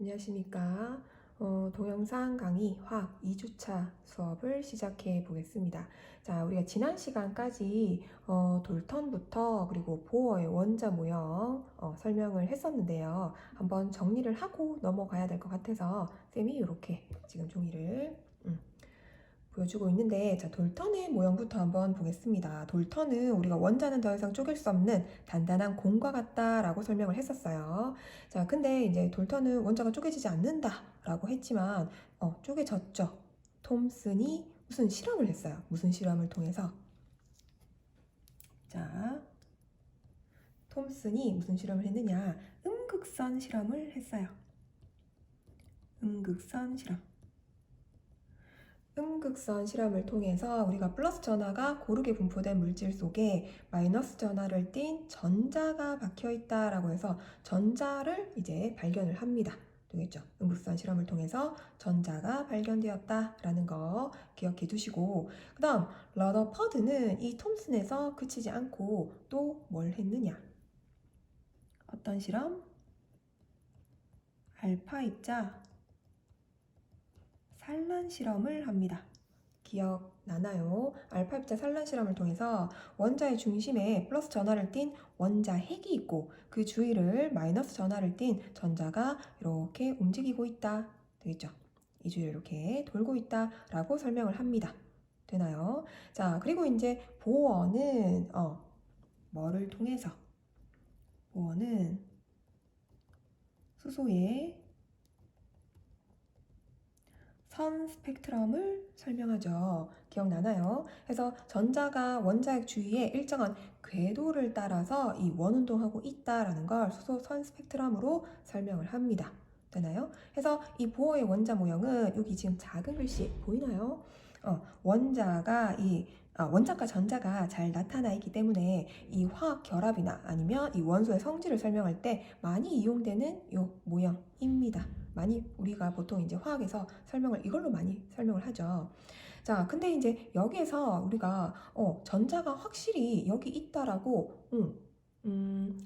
안녕하십니까. 동영상 강의 화학 2주차 수업을 시작해 보겠습니다. 자, 우리가 지난 시간까지 돌턴부터 그리고 보어의 원자 모형 설명을 했었는데요. 한번 정리를 하고 넘어가야 될 것 같아서 쌤이 이렇게 지금 종이를 보여주고 있는데, 자, 돌턴의 모형부터 한번 보겠습니다. 돌턴은 우리가 원자는 더 이상 쪼갤 수 없는 단단한 공과 같다라고 설명을 했었어요. 자, 근데 이제 돌턴은 원자가 쪼개지지 않는다라고 했지만 쪼개졌죠. 톰슨이 무슨 실험을 했어요. 무슨 실험을 통해서? 자, 톰슨이 무슨 실험을 했느냐? 음극선 실험을 했어요. 음극선 실험. 음극선 실험을 통해서 우리가 플러스 전하가 고르게 분포된 물질 속에 마이너스 전하를 띤 전자가 박혀 있다라고 해서 전자를 이제 발견을 합니다. 되겠죠? 음극선 실험을 통해서 전자가 발견되었다라는 거 기억해 두시고, 그 다음 러더퍼드는 이 톰슨에서 그치지 않고 또 뭘 했느냐? 어떤 실험? 알파 입자 산란 실험을 합니다. 기억나나요? 알파 입자 산란 실험을 통해서 원자의 중심에 플러스 전하를 띤 원자 핵이 있고 그 주위를 마이너스 전하를 띤 전자가 이렇게 움직이고 있다. 되겠죠? 이 주위를 이렇게 돌고 있다라고 설명을 합니다. 되나요? 자, 그리고 이제 보어는 뭐를 통해서? 보어는 수소의 선 스펙트럼을 설명하죠. 기억나나요? 그래서 전자가 원자핵 주위에 일정한 궤도를 따라서 이 원운동하고 있다라는 걸 수소 선 스펙트럼으로 설명을 합니다. 되나요? 그래서 이 보어의 원자 모형은 여기 지금 작은 글씨 보이나요? 원자과 전자가 잘 나타나 있기 때문에 이 화학 결합이나 아니면 이 원소의 성질을 설명할 때 많이 이용되는 이 모형입니다. 많이 우리가 보통 이제 화학에서 이걸로 많이 설명을 하죠. 자, 근데 이제 여기에서 우리가 전자가 확실히 여기 있다라고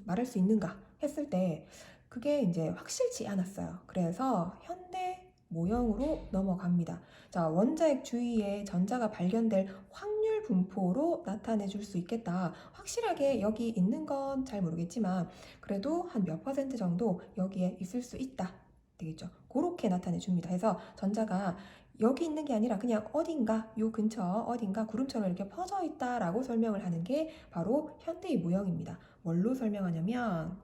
말할 수 있는가 했을 때 그게 이제 확실치 않았어요. 그래서 현대 모형으로 넘어갑니다. 자, 원자핵 주위에 전자가 발견될 확률 분포로 나타내 줄 수 있겠다. 확실하게 여기 있는 건 잘 모르겠지만 그래도 한 몇 퍼센트 정도 여기에 있을 수 있다. 되겠죠. 그렇게 나타내 줍니다. 해서 전자가 여기 있는 게 아니라 그냥 어딘가 요 근처 어딘가 구름처럼 이렇게 퍼져 있다라고 설명을 하는 게 바로 현대의 모형입니다. 뭘로 설명하냐면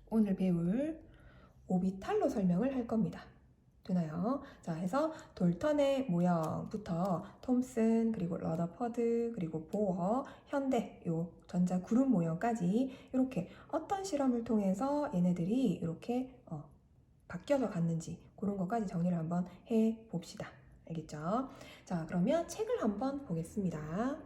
오늘 배울 오비탈로 설명을 할 겁니다. 되나요? 자, 해서 돌턴의 모형부터 톰슨, 그리고 러더퍼드, 그리고 보어, 현대 요 전자 구름 모형까지 이렇게 어떤 실험을 통해서 얘네들이 이렇게 바뀌어서 갔는지 그런 것까지 정리를 한번 해 봅시다. 알겠죠? 자, 그러면 책을 한번 보겠습니다.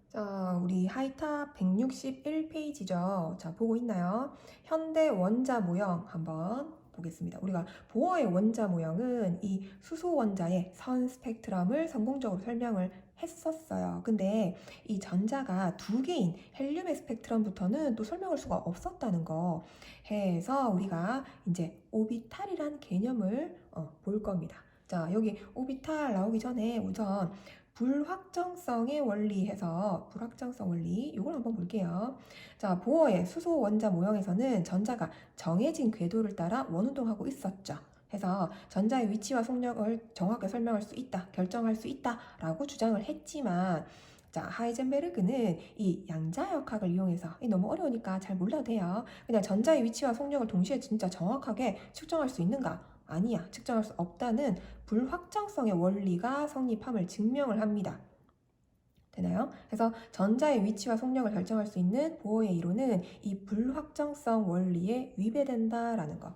자, 우리 하이탑 161페이지죠. 자, 보고 있나요? 현대 원자 모형 한번 보겠습니다. 우리가 보어의 원자 모형은 이 수소 원자의 선 스펙트럼을 성공적으로 설명을 했었어요. 근데 이 전자가 두 개인 헬륨의 스펙트럼부터는 또 설명할 수가 없었다는 거 해서 우리가 이제 오비탈이란 개념을 볼 겁니다. 자, 여기 오비탈 나오기 전에 우선 불확정성의 원리 해서 불확정성 원리 이걸 한번 볼게요. 자, 보어의 수소 원자 모형에서는 전자가 정해진 궤도를 따라 원운동하고 있었죠. 해서 전자의 위치와 속력을 정확하게 설명할 수 있다, 결정할 수 있다라고 주장을 했지만 자, 하이젠베르그는 이 양자역학을 이용해서 너무 어려우니까 잘 몰라도 돼요. 그냥 전자의 위치와 속력을 동시에 진짜 정확하게 측정할 수 있는가? 아니야, 측정할 수 없다는 불확정성의 원리가 성립함을 증명을 합니다. 되나요? 그래서 전자의 위치와 속력을 결정할 수 있는 보어의 이론은 이 불확정성 원리에 위배된다라는 거.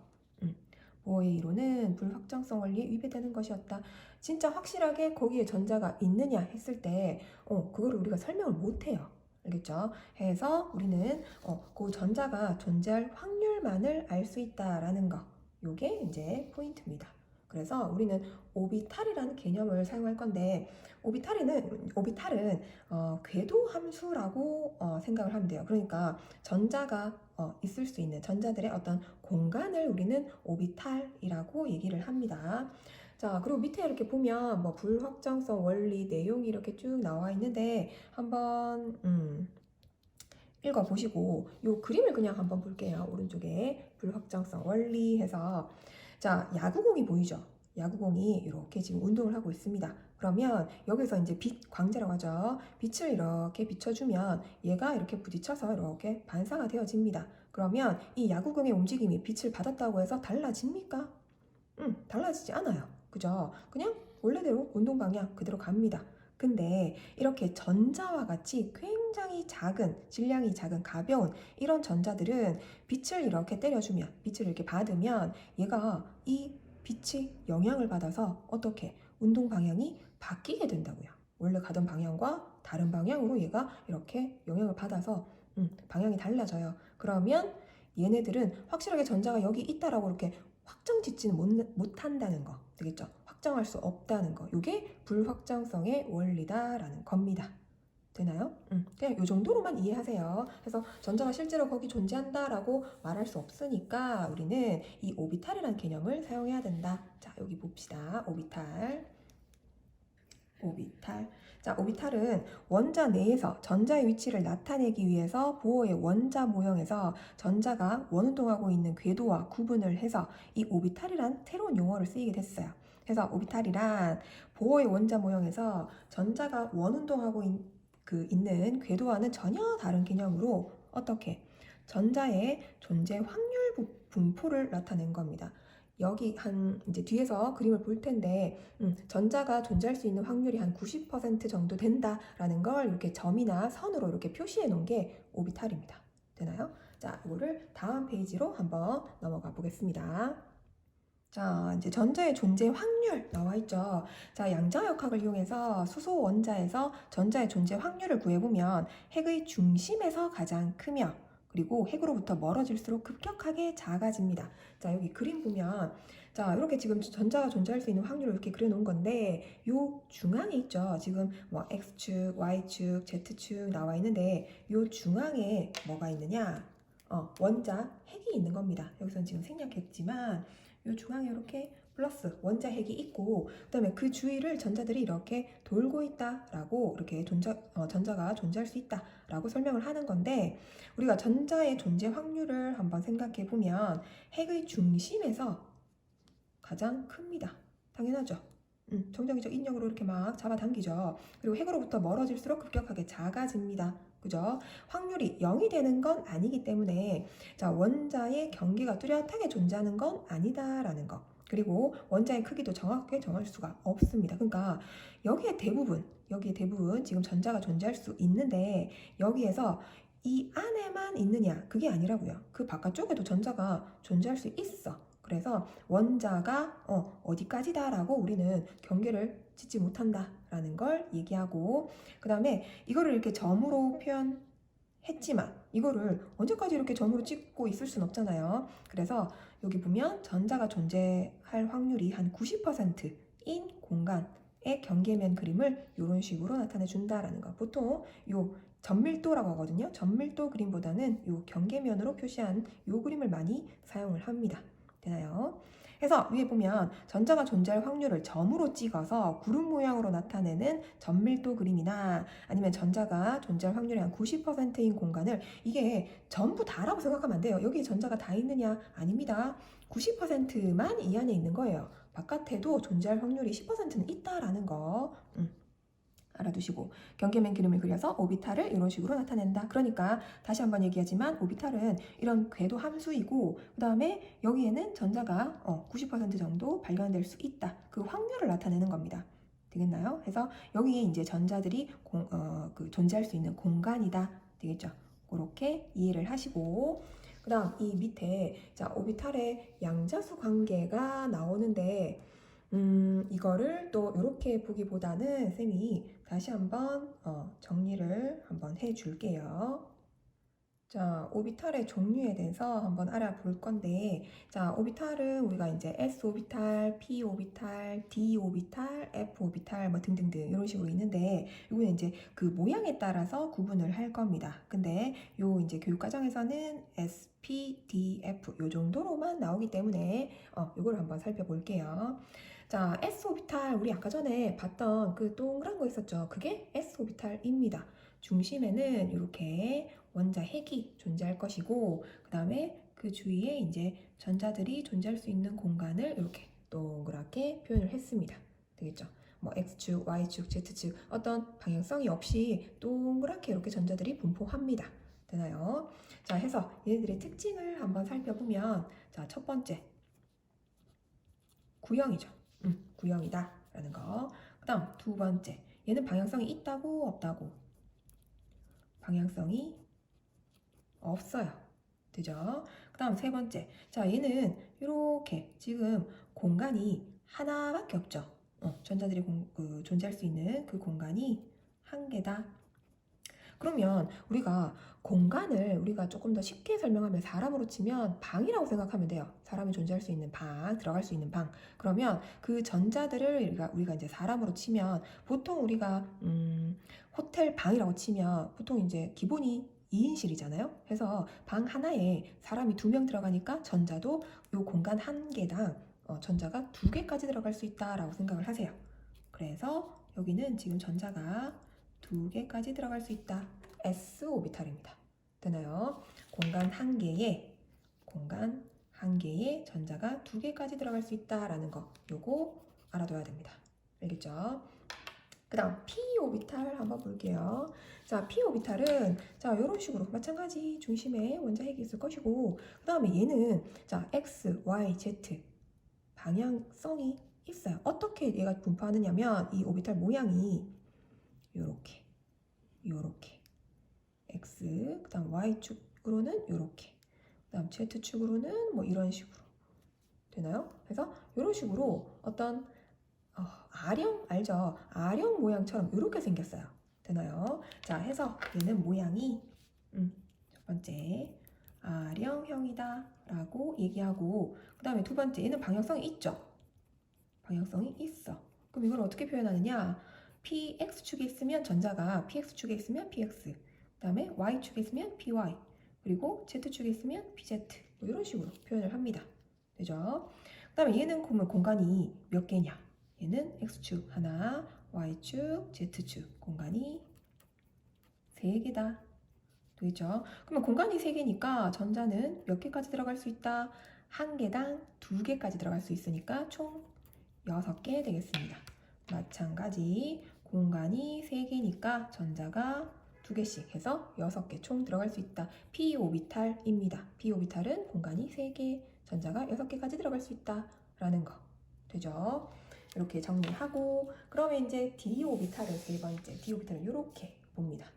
보어의 이론은 불확정성 원리에 위배되는 것이었다. 진짜 확실하게 거기에 전자가 있느냐 했을 때 그거를 우리가 설명을 못해요. 알겠죠? 해서 우리는 그 전자가 존재할 확률만을 알 수 있다라는 거. 요게 이제 포인트입니다. 그래서 우리는 오비탈이라는 개념을 사용할 건데 오비탈은 궤도 함수라고 생각을 하면 돼요. 그러니까 전자가 있을 수 있는 전자들의 어떤 공간을 우리는 오비탈이라고 얘기를 합니다. 자, 그리고 밑에 이렇게 보면 뭐 불확정성 원리 내용이 이렇게 쭉 나와 있는데 한번 읽어보시고 요 그림을 그냥 한번 볼게요. 오른쪽에 불확정성 원리 해서 자, 야구공이 보이죠? 야구공이 이렇게 지금 운동을 하고 있습니다. 그러면 여기서 이제 빛 광자라고 하죠. 빛을 이렇게 비춰주면 얘가 이렇게 부딪혀서 이렇게 반사가 되어집니다. 그러면 이 야구공의 움직임이 빛을 받았다고 해서 달라집니까? 달라지지 않아요. 그죠? 그냥 원래대로 운동 방향 그대로 갑니다. 근데 이렇게 전자와 같이 굉장히 작은, 질량이 작은 가벼운 이런 전자들은 빛을 이렇게 때려주면, 빛을 이렇게 받으면 얘가 이 빛이 영향을 받아서 어떻게 운동 방향이 바뀌게 된다고요. 원래 가던 방향과 다른 방향으로 얘가 이렇게 영향을 받아서 방향이 달라져요. 그러면 얘네들은 확실하게 전자가 여기 있다라고 이렇게 확정 짓지는 못한다는 거 되겠죠? 확정할 수 없다는 거. 이게 불확정성의 원리다라는 겁니다. 되나요? 그냥 이 정도로만 이해하세요. 그래서 전자가 실제로 거기 존재한다라고 말할 수 없으니까 우리는 이 오비탈이라는 개념을 사용해야 된다. 자, 여기 봅시다. 오비탈. 자, 오비탈은 원자 내에서 전자의 위치를 나타내기 위해서 보어의 원자 모형에서 전자가 원운동하고 있는 궤도와 구분을 해서 이 오비탈이란 새로운 용어를 쓰이게 됐어요. 그래서 오비탈이란 보어의 원자 모형에서 전자가 원운동하고 있는 궤도와는 전혀 다른 개념으로 어떻게 전자의 존재 확률 분포를 나타낸 겁니다. 여기 이제 뒤에서 그림을 볼 텐데 전자가 존재할 수 있는 확률이 한 90% 정도 된다라는 걸 이렇게 점이나 선으로 이렇게 표시해 놓은 게 오비탈입니다. 되나요? 자, 이거를 다음 페이지로 한번 넘어가 보겠습니다. 자, 이제 전자의 존재 확률 나와 있죠. 자, 양자역학을 이용해서 수소 원자에서 전자의 존재 확률을 구해보면 핵의 중심에서 가장 크며 그리고 핵으로부터 멀어질수록 급격하게 작아집니다. 자, 여기 그림 보면 자, 이렇게 지금 전자가 존재할 수 있는 확률을 이렇게 그려놓은 건데 요 중앙에 있죠. 지금 뭐 X축, Y축, Z축 나와 있는데 요 중앙에 뭐가 있느냐? 원자 핵이 있는 겁니다. 여기서는 지금 생략했지만 요 중앙에 이렇게 플러스 원자 핵이 있고 그다음에 그 주위를 전자들이 이렇게 돌고 있다라고 이렇게 전자가 존재할 수 있다라고 설명을 하는 건데 우리가 전자의 존재 확률을 한번 생각해 보면 핵의 중심에서 가장 큽니다. 당연하죠. 정적이적 인력으로 이렇게 막 잡아당기죠. 그리고 핵으로부터 멀어질수록 급격하게 작아집니다. 그죠? 확률이 0이 되는 건 아니기 때문에 자, 원자의 경계가 뚜렷하게 존재하는 건 아니다라는 거. 그리고 원자의 크기도 정확하게 정할 수가 없습니다. 그러니까 여기에 대부분 지금 전자가 존재할 수 있는데 여기에서 이 안에만 있느냐? 그게 아니라고요. 그 바깥쪽에도 전자가 존재할 수 있어. 그래서 원자가 어디까지다라고 우리는 경계를 짓지 못한다라는 걸 얘기하고 그 다음에 이거를 이렇게 점으로 표현했지만 이거를 언제까지 이렇게 점으로 찍고 있을 순 없잖아요. 그래서 여기 보면 전자가 존재할 확률이 한 90%인 공간의 경계면 그림을 이런 식으로 나타내 준다라는 거. 보통 요 전밀도라고 하거든요. 전밀도 그림보다는 요 경계면으로 표시한 요 그림을 많이 사용을 합니다. 되나요? 그래서 위에 보면 전자가 존재할 확률을 점으로 찍어서 구름 모양으로 나타내는 전밀도 그림이나 아니면 전자가 존재할 확률이 한 90%인 공간을 이게 전부 다라고 생각하면 안 돼요. 여기 전자가 다 있느냐? 아닙니다. 90%만 이 안에 있는 거예요. 바깥에도 존재할 확률이 10%는 있다라는 거. 알아두시고 경계면 그림을 그려서 오비탈을 이런 식으로 나타낸다. 그러니까 다시 한번 얘기하지만 오비탈은 이런 궤도 함수이고 그 다음에 여기에는 전자가 90% 정도 발견될 수 있다. 그 확률을 나타내는 겁니다. 되겠나요? 그래서 여기에 이제 전자들이 존재할 수 있는 공간이다. 되겠죠? 그렇게 이해를 하시고 그 다음 이 밑에 자 오비탈의 양자수 관계가 나오는데 이거를 또 이렇게 보기보다는 쌤이 다시 한번 정리를 한번 해줄게요. 자, 오비탈의 종류에 대해서 한번 알아볼 건데, 자, 오비탈은 우리가 이제 s 오비탈, p 오비탈, d 오비탈, f 오비탈 뭐 등등등 이런 식으로 있는데, 이거는 이제 그 모양에 따라서 구분을 할 겁니다. 근데 요 이제 교육 과정에서는 s, p, d, f 요 정도로만 나오기 때문에 요걸 한번 살펴볼게요. 자, s 오비탈 우리 아까 전에 봤던 그 동그란 거 있었죠? 그게 s 오비탈입니다. 중심에는 이렇게 원자 핵이 존재할 것이고, 그 다음에 그 주위에 이제 전자들이 존재할 수 있는 공간을 이렇게 동그랗게 표현을 했습니다. 되겠죠? 뭐 X축, Y축, Z축 어떤 방향성이 없이 동그랗게 이렇게 전자들이 분포합니다. 되나요? 자, 해서 얘네들의 특징을 한번 살펴보면, 자, 첫 번째 구형이죠. 구형이다 라는 거. 그 다음 두 번째, 얘는 방향성이 있다고 없다고? 방향성이 없어요. 되죠? 그 다음 세 번째. 자, 얘는 이렇게 지금 공간이 하나밖에 없죠. 전자들이 존재할 수 있는 그 공간이 한 개다. 그러면 우리가 공간을 우리가 조금 더 쉽게 설명하면 사람으로 치면 방이라고 생각하면 돼요. 사람이 존재할 수 있는 방, 들어갈 수 있는 방. 그러면 그 전자들을 우리가 이제 사람으로 치면 보통 우리가 호텔 방이라고 치면 보통 이제 기본이 2인실이잖아요. 그래서 방 하나에 사람이 2명 들어가니까 전자도 이 공간 한 개당 전자가 2개까지 들어갈 수 있다라고 생각을 하세요. 그래서 여기는 지금 전자가 2개까지 들어갈 수 있다. s 오비탈입니다. 되나요? 공간 한 개에 전자가 2개까지 들어갈 수 있다라는 거 요거 알아둬야 됩니다. 알겠죠? 그 다음 p 오비탈 한번 볼게요. 자, p 오비탈은 자 이런 식으로 마찬가지 중심에 원자 핵이 있을 것이고, 그 다음에 얘는 자 x, y, z 방향성이 있어요. 어떻게 얘가 분포하느냐면 이 오비탈 모양이 요렇게 x, 그 다음 y축으로는 요렇게, 그 다음 z축으로는 뭐 이런 식으로 되나요? 그래서 이런 식으로 어떤 아령 알죠? 아령 모양처럼 이렇게 생겼어요. 되나요? 자, 해서 얘는 모양이 첫 번째 아령형이다 라고 얘기하고, 그 다음에 두 번째 얘는 방향성이 있죠? 방향성이 있어. 그럼 이걸 어떻게 표현하느냐? px축에 있으면 전자가 px축에 있으면 px, 그 다음에 y축에 있으면 py, 그리고 z축에 있으면 pz 뭐 이런 식으로 표현을 합니다. 되죠? 그 다음에 얘는 그러면 공간이 몇 개냐? 얘는 x축 하나, y축, z축 공간이 3개다. 되겠죠? 그러면 공간이 3개니까 전자는 몇 개까지 들어갈 수 있다? 한 개당 2개까지 들어갈 수 있으니까 총 6개 되겠습니다. 마찬가지 공간이 3개니까 전자가 2개씩 해서 6개 총 들어갈 수 있다. p 오비탈입니다. p 오비탈은 공간이 3개, 전자가 6개까지 들어갈 수 있다 라는 거 되죠? 이렇게 정리하고, 그러면 이제 d 오비탈을 세 번째, d 오비탈을 이렇게 봅니다.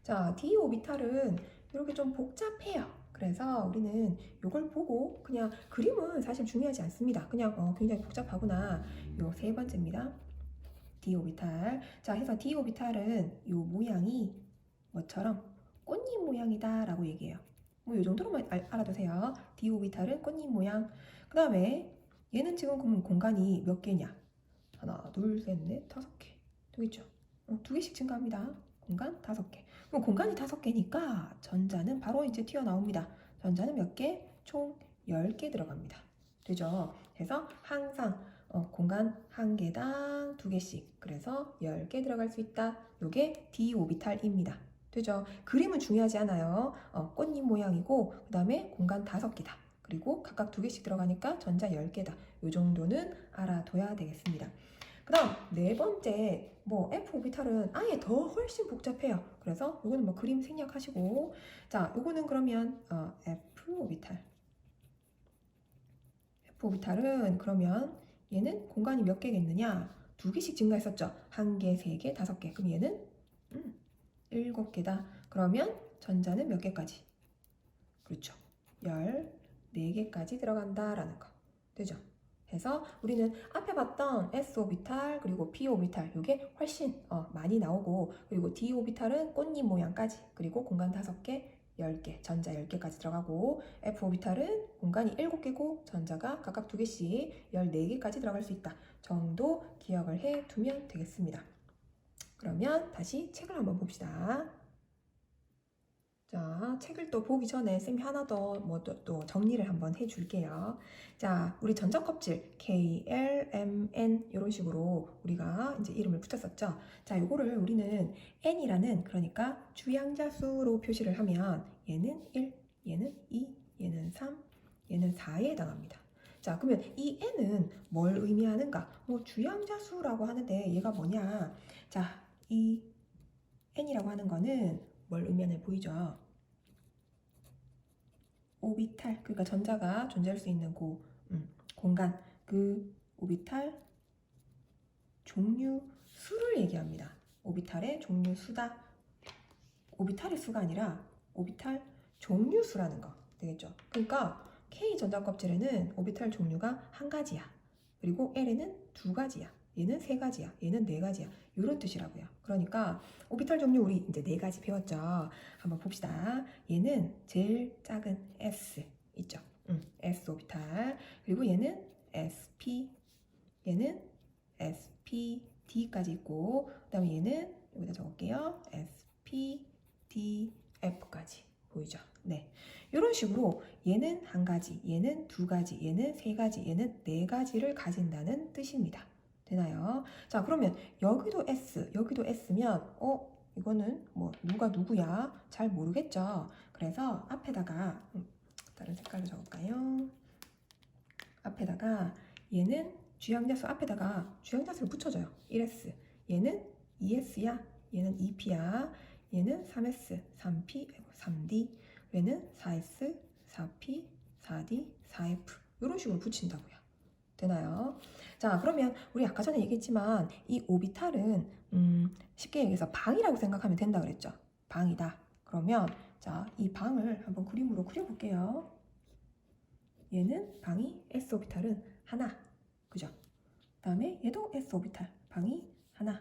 자, d 오비탈은 이렇게 좀 복잡해요. 그래서 우리는 이걸 보고 그냥 그림은 사실 중요하지 않습니다. 그냥 굉장히 복잡하구나. 요 세 번째입니다. d 오비탈. 자, 해서 d 오비탈은 요 모양이 뭐처럼 꽃잎 모양이다 라고 얘기해요. 뭐 요 정도로만 알아두세요. d 오비탈은 꽃잎 모양. 그 다음에 얘는 지금 그러면 공간이 몇 개냐? 하나, 둘, 셋, 넷, 5개. 되겠죠? 2개씩 증가합니다. 공간 5개. 그럼 공간이 5개니까 전자는 바로 이제 튀어나옵니다. 전자는 몇 개? 총 10개 들어갑니다. 되죠? 그래서 항상 공간 한 개당 2개씩, 그래서 10개 들어갈 수 있다. 요게 d 오비탈입니다. 되죠? 그림은 중요하지 않아요. 꽃잎 모양이고 그 다음에 공간 5개다. 그리고 각각 2개씩 들어가니까 전자 10개다. 요 정도는 알아둬야 되겠습니다. 그 다음 네 번째 뭐 F 오비탈은 아예 더 훨씬 복잡해요. 그래서 요거는 뭐 그림 생략하시고, 자 요거는 그러면 F 오비탈은 그러면 얘는 공간이 몇 개겠느냐? 2개씩 증가했었죠. 1개, 3개, 5개. 그럼 얘는 7개다. 그러면 전자는 몇 개까지? 그렇죠. 14개까지 들어간다라는 거. 되죠? 해서 우리는 앞에 봤던 s 오비탈 그리고 p 오비탈 이게 훨씬 많이 나오고, 그리고 d 오비탈은 꽃잎 모양까지, 그리고 공간 5개 10개, 전자 10개까지 들어가고, f 오비탈은 공간이 7개고 전자가 각각 2개씩 14개까지 들어갈 수 있다 정도 기억을 해 두면 되겠습니다. 그러면 다시 책을 한번 봅시다. 자, 책을 또 보기 전에 쌤이 하나 더 또 정리를 한번 해줄게요. 자, 우리 전자 껍질 K, L, M, N 이런 식으로 우리가 이제 이름을 붙였었죠. 자, 요거를 우리는 N이라는, 그러니까 주양자수로 표시를 하면 얘는 1, 얘는 2, 얘는 3, 얘는 4에 해당합니다. 자, 그러면 이 N은 뭘 의미하는가? 뭐 주양자수라고 하는데 얘가 뭐냐? 자, 이 N이라고 하는 거는 뭘 의미하는 보이죠? 오비탈, 그러니까 전자가 존재할 수 있는 공간, 그 오비탈 종류 수를 얘기합니다. 오비탈의 종류 수다. 오비탈의 수가 아니라 오비탈 종류 수라는 거 되겠죠. 그러니까 K 전자 껍질에는 오비탈 종류가 1가지야. 그리고 L에는 2가지야. 얘는 3가지야. 얘는 4가지야. 이런 뜻이라고요. 그러니까 오비탈 종류 우리 이제 4가지 배웠죠. 한번 봅시다. 얘는 제일 작은 S 있죠. S 오비탈. 그리고 얘는 SP, 얘는 SPD까지 있고, 그 다음에 얘는 여기다 적을게요. SPDF까지 보이죠? 네, 이런 식으로 얘는 1가지, 얘는 2가지, 얘는 3가지, 얘는 4가지를 가진다는 뜻입니다. 되나요? 자, 그러면 여기도 S, 여기도 S면 이거는 뭐 누가 누구야? 잘 모르겠죠? 그래서 앞에다가 다른 색깔로 적을까요? 앞에다가 얘는 주양자수 앞에다가 주양자수를 붙여줘요. 1S, 얘는 2S야, 얘는 2P야, 얘는 3S, 3P, 3D, 얘는 4S, 4P, 4D, 4F 이런 식으로 붙인다고요. 되나요? 자, 그러면 우리 아까 전에 얘기했지만 이 오비탈은 쉽게 얘기해서 방이라고 생각하면 된다 그랬죠. 방이다. 그러면 자, 이 방을 한번 그림으로 그려볼게요. 얘는 방이 S 오비탈은 하나, 그죠? 그 다음에 얘도 S 오비탈 방이 하나.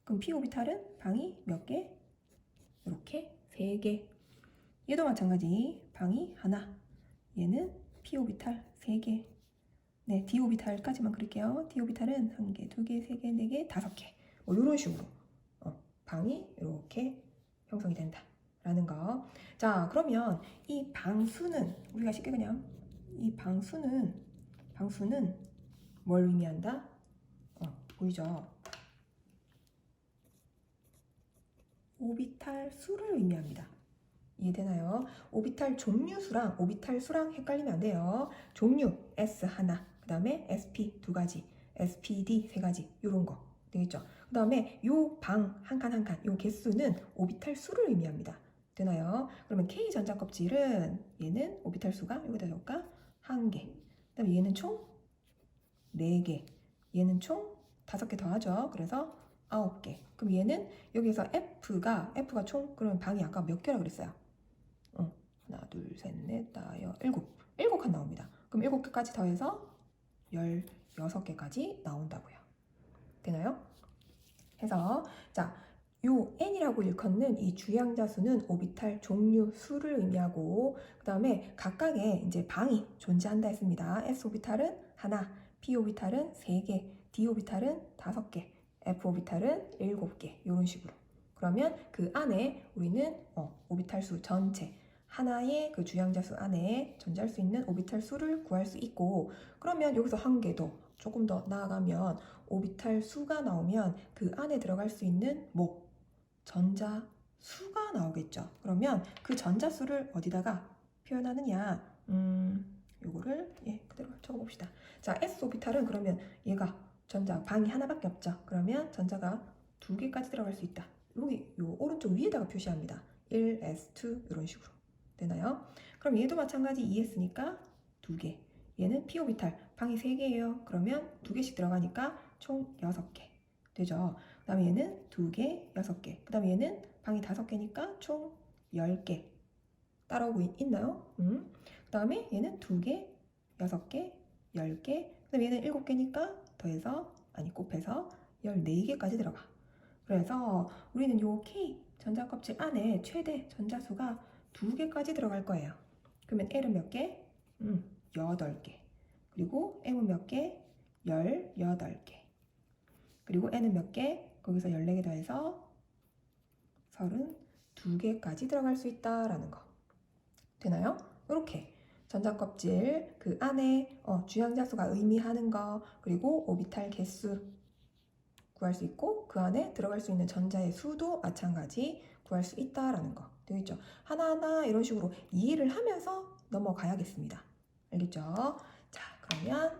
그럼 P 오비탈은 방이 몇 개? 이렇게 3개. 얘도 마찬가지 방이 하나. 얘는 P 오비탈 3개. 네, D 오비탈까지만 그릴게요. D 오비탈은 1개, 2개, 3개, 4개, 5개. 뭐 이런 식으로 방이 이렇게 형성이 된다라는 거. 자, 그러면 이 방수는 우리가 쉽게 그냥 이 방수는 뭘 의미한다? 보이죠? 오비탈 수를 의미합니다. 이해되나요? 오비탈 종류 수랑 오비탈 수랑 헷갈리면 안 돼요. 종류 S 하나, 그 다음에 SP 2가지, SPD 3가지 이런 거 되겠죠? 그 다음에 요 방 한 칸 한 칸 요 개수는 오비탈 수를 의미합니다. 되나요? 그러면 K 전자 껍질은 얘는 오비탈 수가 여기다 적을까? 1개. 그 다음에 얘는 총 4개. 얘는 총 5개 더하죠. 그래서 9개. 그럼 얘는 여기서 F가 총 그러면 방이 아까 몇 개라 그랬어요? 하나, 둘, 셋, 넷, 다, 7칸 나옵니다. 그럼 7개까지 더해서 16개까지 나온다고요. 되나요? 해서 자, 요 N이라고 일컫는 이 주양자수는 오비탈 종류 수를 의미하고, 그 다음에 각각의 이제 방이 존재한다 했습니다. S 오비탈은 하나, P 오비탈은 3개, D 오비탈은 5개, F 오비탈은 7개 이런 식으로. 그러면 그 안에 우리는 오비탈 수 전체 하나의 그 주양자수 안에 존재할 수 있는 오비탈 수를 구할 수 있고, 그러면 여기서 1개 더 조금 더 나아가면 오비탈 수가 나오면 그 안에 들어갈 수 있는 전자 수가 나오겠죠. 그러면 그 전자 수를 어디다가 표현하느냐? 요거를 그대로 적어봅시다. 자, S 오비탈은 그러면 얘가 전자 방이 하나밖에 없죠. 그러면 전자가 2개까지 들어갈 수 있다. 여기 요 오른쪽 위에다가 표시합니다. 1S2 이런 식으로. 되나요? 그럼 얘도 마찬가지 2S니까 2개. 얘는 P 오비탈 방이 3개예요. 그러면 2개씩 들어가니까 총 6개 되죠. 그 다음에 얘는 2개, 6개. 그 다음에 얘는 방이 5개니까 총 10개. 따라오고 있나요? 그 다음에 얘는 2개, 6개, 10개, 그다음 얘는 7개니까 더해서 곱해서 14개까지 들어가. 그래서 우리는 요 K 전자껍질 안에 최대 전자수가 2개까지 들어갈 거예요. 그러면 L은 몇 개? 8개. 그리고 M은 몇 개? 18개. 그리고 N은 몇 개? 거기서 14개 더해서 32개까지 들어갈 수 있다라는 거. 되나요? 이렇게 전자껍질 그 안에 주양자수가 의미하는 거, 그리고 오비탈 개수 구할 수 있고 그 안에 들어갈 수 있는 전자의 수도 마찬가지 구할 수 있다라는 거 되겠죠? 하나하나 이런 식으로 이해를 하면서 넘어가야겠습니다. 알겠죠? 자, 그러면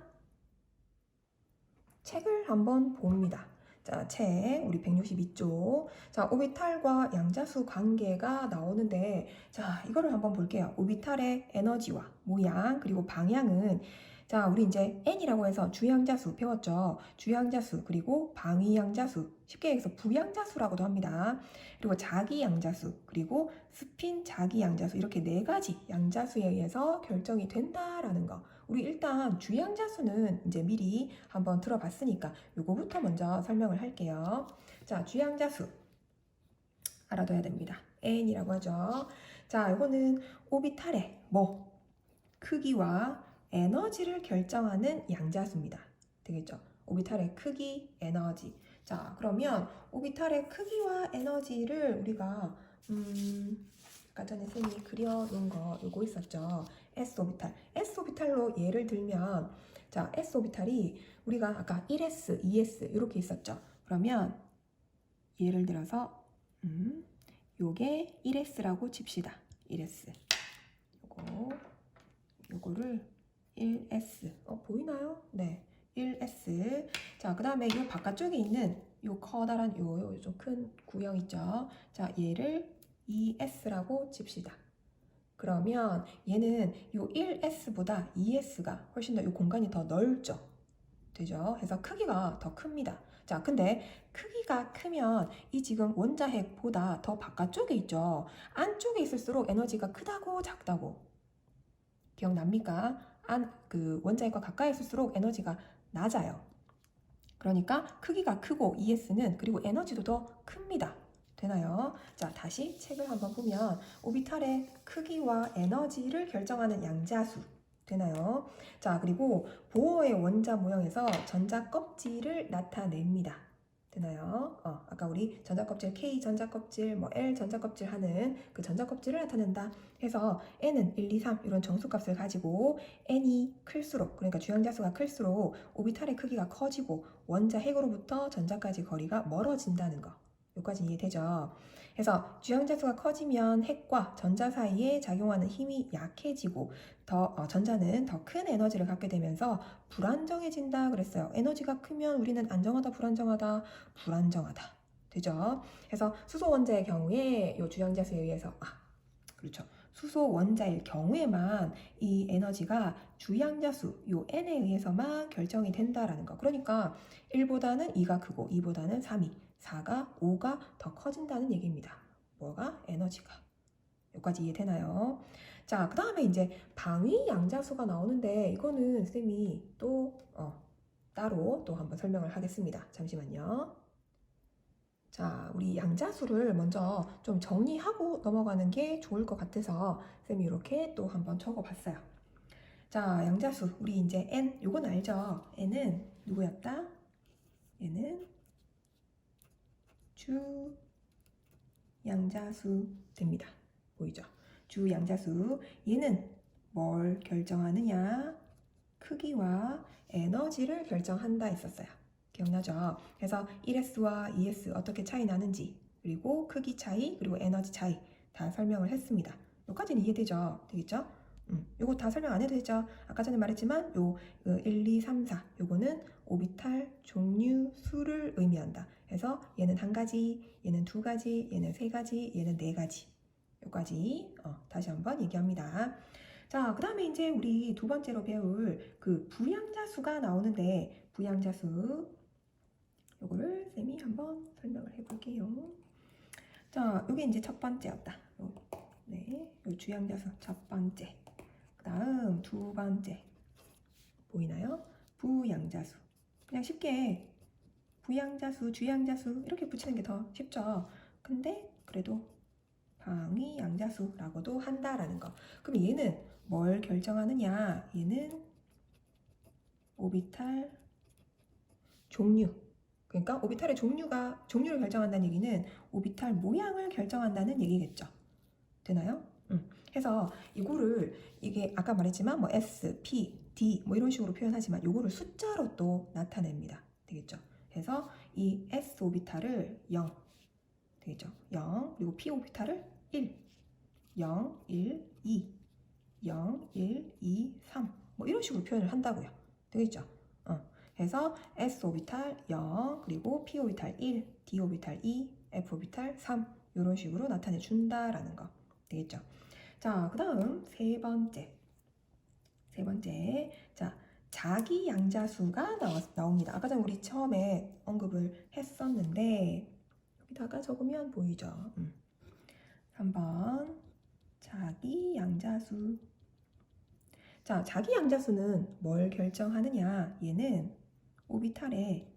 책을 한번 봅니다. 자, 책 우리 162쪽. 자, 오비탈과 양자수 관계가 나오는데, 자, 이거를 한번 볼게요. 오비탈의 에너지와 모양 그리고 방향은, 자, 우리 이제 N이라고 해서 주양자수 배웠죠. 주양자수 그리고 방위양자수, 쉽게 얘기해서 부양자수라고도 합니다. 그리고 자기양자수 그리고 스핀 자기양자수, 이렇게 4가지 양자수에 의해서 결정이 된다라는 거. 우리 일단 주양자수는 이제 미리 한번 들어봤으니까 요거부터 먼저 설명을 할게요. 자, 주양자수 알아둬야 됩니다. N이라고 하죠. 자, 요거는 오비탈의 크기와 에너지를 결정하는 양자수입니다. 되겠죠? 오비탈의 크기, 에너지. 자, 그러면 오비탈의 크기와 에너지를 우리가 아까 전에 쌤이 그려놓은 거 요거 있었죠. S오비탈. S오비탈로 예를 들면, 자, S오비탈이 우리가 아까 1s, 2s 이렇게 있었죠. 그러면 예를 들어서 요게 1s라고 칩시다. 1s. 요거를 1s. 보이나요? 네. 1s. 자, 그 다음에 요 바깥쪽에 있는 요 커다란 요 좀 큰 구형 있죠. 자, 얘를 2s라고 칩시다. 그러면 얘는 요 1s보다 2s가 훨씬 더 요 공간이 더 넓죠. 되죠? 그래서 크기가 더 큽니다. 자, 근데 크기가 크면 이 지금 원자핵보다 더 바깥쪽에 있죠. 안쪽에 있을수록 에너지가 크다고 작다고 기억납니까? 그 원자핵과 가까이 있을수록 에너지가 낮아요. 그러니까 크기가 크고 ES는 그리고 에너지도 더 큽니다. 되나요? 자, 다시 책을 한번 보면 오비탈의 크기와 에너지를 결정하는 양자수 되나요? 자, 그리고 보어의 원자 모형에서 전자 껍질을 나타냅니다. 되나요? 아까 우리 전자 껍질 K 전자 껍질, L 전자 껍질 하는 그 전자 껍질을 나타낸다 해서 N은 1, 2, 3 이런 정수값을 가지고 N이 클수록, 그러니까 주양자수가 클수록 오비탈의 크기가 커지고 원자 핵으로부터 전자까지 거리가 멀어진다는 거. 여기까지 이해되죠? 그래서 주양자수가 커지면 핵과 전자 사이에 작용하는 힘이 약해지고 전자는 더 큰 에너지를 갖게 되면서 불안정해진다 그랬어요. 에너지가 크면 우리는 안정하다, 불안정하다, 불안정하다. 되죠? 그래서 수소 원자의 경우에 이 주양자수에 의해서 그렇죠. 수소 원자일 경우에만 이 에너지가 주양자수 요 N에 의해서만 결정이 된다라는 거. 그러니까 1보다는 2가 크고 2보다는 3이, 4가 5가 더 커진다는 얘기입니다. 뭐가? 에너지가. 여기까지 이해되나요? 자, 그 다음에 이제 방위 양자수가 나오는데 이거는 쌤이 또 따로 또 한번 설명을 하겠습니다. 잠시만요. 자, 우리 양자수를 먼저 좀 정리하고 넘어가는 게 좋을 것 같아서 쌤이 이렇게 또 한번 적어봤어요. 자, 양자수 우리 이제 N 요건 알죠? N은 누구였다? 얘는 주 양자수 됩니다. 보이죠? 주 양자수. 얘는 뭘 결정하느냐? 크기와 에너지를 결정한다 했었어요. 기억나죠? 그래서 1s와 2s 어떻게 차이 나는지, 그리고 크기 차이, 그리고 에너지 차이 다 설명을 했습니다. 여기까지는 이해되죠? 되겠죠? 요거 다 설명 안 해도 되죠? 아까 전에 말했지만 요 1, 2, 3, 4 요거는 오비탈 종류 수를 의미한다. 그래서 얘는 한 가지, 얘는 두 가지, 얘는 세 가지, 얘는 네 가지. 여기까지 다시 한번 얘기합니다. 자, 그 다음에 이제 우리 두 번째로 배울 그 부양자수가 나오는데, 부양자수 요거를 쌤이 한번 설명을 해볼게요. 자, 요게 이제 첫 번째였다. 네, 요 주양자수 첫 번째. 그 다음 두 번째 보이나요? 부양자수. 그냥 쉽게 부양자수, 주양자수 이렇게 붙이는 게 더 쉽죠. 근데 그래도 방위 양자수라고도 한다라는 거. 그럼 얘는 뭘 결정하느냐? 얘는 오비탈 종류. 그러니까 오비탈의 종류를 결정한다는 얘기는 오비탈 모양을 결정한다는 얘기겠죠. 되나요? 해서 이거를 이게 아까 말했지만 뭐 S, P, D 뭐 이런 식으로 표현하지만 이거를 숫자로 또 나타냅니다. 되겠죠? 그래서 이 S 오비탈을 0 되겠죠? 0 그리고 P 오비탈을 1 0, 1, 2 0, 1, 2, 3 뭐 이런 식으로 표현을 한다고요. 되겠죠? 그래서 S 오비탈 0 그리고 P 오비탈 1 D 오비탈 2 F 오비탈 3 이런 식으로 나타내 준다라는 거. 되겠죠? 자, 그 다음 세 번째. 자, 자기 양자수가 나옵니다. 아까 전에 우리 처음에 언급을 했었는데 여기다가 적으면 보이죠? 3번 자기 양자수. 자, 자기 양자수는 뭘 결정하느냐? 얘는 오비탈의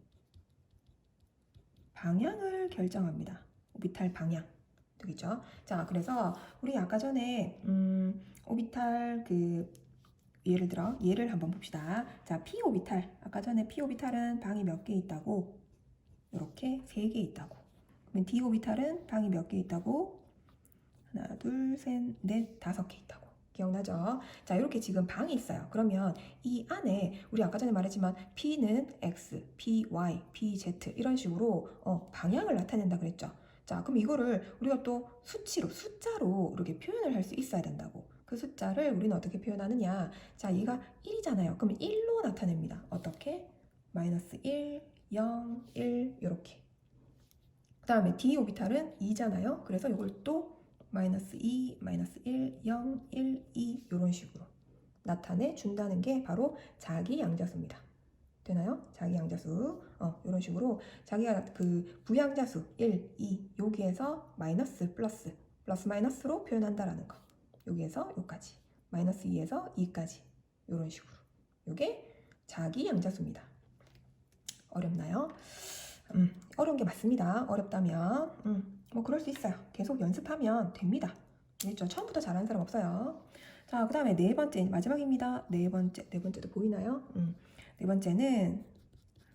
방향을 결정합니다. 오비탈 방향. 되겠죠? 자, 그래서 우리 아까 전에 오비탈 예를 들어 얘를 한번 봅시다. 자, p 오비탈. 아까 전에 p 오비탈은 방이 몇 개 있다고? 이렇게 3개 있다고. 그러면 d 오비탈은 방이 몇 개 있다고? 하나, 둘, 셋, 넷, 5개 있다고. 기억나죠? 자, 이렇게 지금 방이 있어요. 그러면 이 안에 우리 아까 전에 말했지만 P는 X, P, Y, P, Z 이런 식으로 방향을 나타낸다 그랬죠. 자, 그럼 이거를 우리가 또 숫자로 이렇게 표현을 할 수 있어야 된다고. 그 숫자를 우리는 어떻게 표현하느냐? 자, 얘가 1이잖아요. 그러면 1로 나타냅니다. 어떻게? 마이너스 1, 0, 1 이렇게. 그 다음에 D 오비탈은 2잖아요. 그래서 이걸 또 마이너스 2, 마이너스 1, 0, 1, 2 이런 식으로 나타내 준다는 게 바로 자기 양자수입니다. 되나요? 자기 양자수. 이런 식으로 자기가 부양자수 1, 2 여기에서 마이너스 플러스 마이너스로 표현한다라는 거. 여기에서 여기까지 마이너스 2에서 2까지 이런 식으로. 이게 자기 양자수입니다. 어렵나요? 어려운 게 맞습니다. 어렵다면 뭐 그럴 수 있어요. 계속 연습하면 됩니다. 알겠죠? 처음부터 잘하는 사람 없어요. 자, 그 다음에 네 번째 마지막입니다. 네 번째도 보이나요? 네 번째는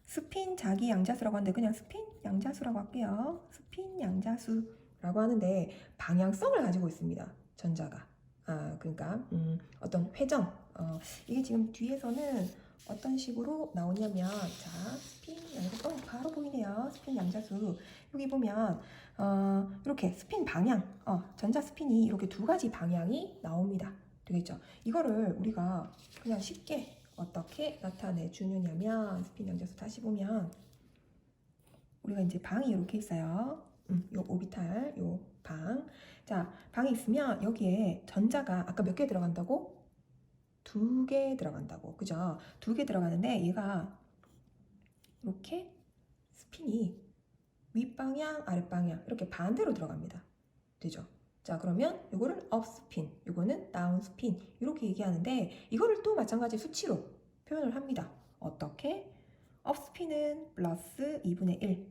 스핀 자기 양자수라고 하는데 그냥 스핀 양자수라고 할게요. 스핀 양자수라고 하는데 방향성을 가지고 있습니다. 전자가. 그러니까 어떤 회전. 이게 지금 뒤에서는 어떤 식으로 나오냐면 자, 스핀 양자수 바로 보이네요. 스핀 양자수. 여기 보면 이렇게 스핀 방향, 전자 스핀이 이렇게 두 가지 방향이 나옵니다. 되겠죠? 이거를 우리가 그냥 쉽게 어떻게 나타내 주느냐면 스핀 양자수 다시 보면 우리가 이제 방이 이렇게 있어요. 요 오비탈 요 방. 자, 방이 있으면 여기에 전자가 아까 몇 개 들어간다고? 2개 들어간다고. 그죠? 2개 들어가는데 얘가 이렇게 스핀이 윗방향, 아랫방향 이렇게 반대로 들어갑니다. 되죠? 자, 그러면 이거를 업 스핀, 이거는 다운 스핀 이렇게 얘기하는데 이거를 또 마찬가지 수치로 표현을 합니다. 어떻게? 업 스핀은 플러스 2분의 1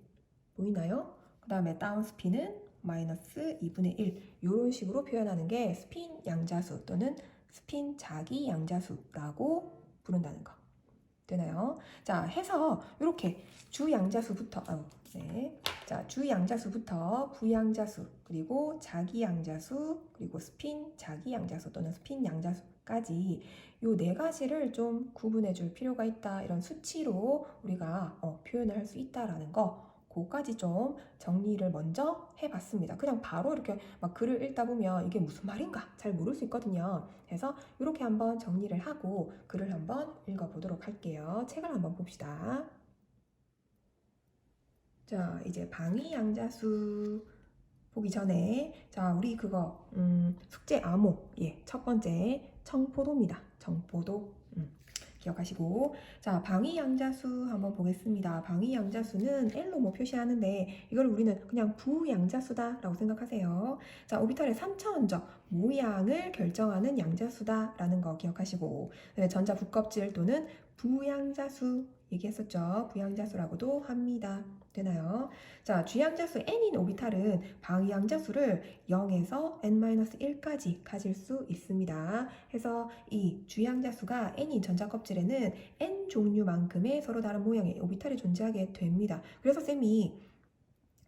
보이나요? 그 다음에 다운 스핀은 마이너스 2분의 1 이런 식으로 표현하는 게 스핀 양자수 또는 스핀 자기 양자수라고 부른다는 거. 되나요? 자, 해서 이렇게 주양자수부터 자, 주양자수부터 부양자수 그리고 자기양자수 그리고 스핀 자기양자수 또는 스핀 양자수까지 요 네 가지를 좀 구분해 줄 필요가 있다. 이런 수치로 우리가 표현을 할 수 있다라는 거 그거까지 좀 정리를 먼저 해봤습니다. 그냥 바로 이렇게 막 글을 읽다 보면 이게 무슨 말인가 잘 모를 수 있거든요. 그래서 이렇게 한번 정리를 하고 글을 한번 읽어보도록 할게요. 책을 한번 봅시다. 자, 이제 방위 양자수 보기 전에 자, 우리 그거 숙제 암호 첫 번째 청포도입니다. 청포도. 기억하시고, 자, 방위양자수 한번 보겠습니다. 방위양자수는 L로 뭐 표시하는데 이걸 우리는 그냥 부양자수다라고 생각하세요. 자, 오비탈의 3차원적 모양을 결정하는 양자수다라는 거 기억하시고, 전자 부껍질 또는 부양자수 얘기했었죠. 부양자수라고도 합니다. 되나요? 자, 주양자수 n인 오비탈은 방위양자수를 0에서 n-1까지 가질 수 있습니다. 해서 이 주양자수가 n인 전자껍질에는 n 종류만큼의 서로 다른 모양의 오비탈이 존재하게 됩니다. 그래서 쌤이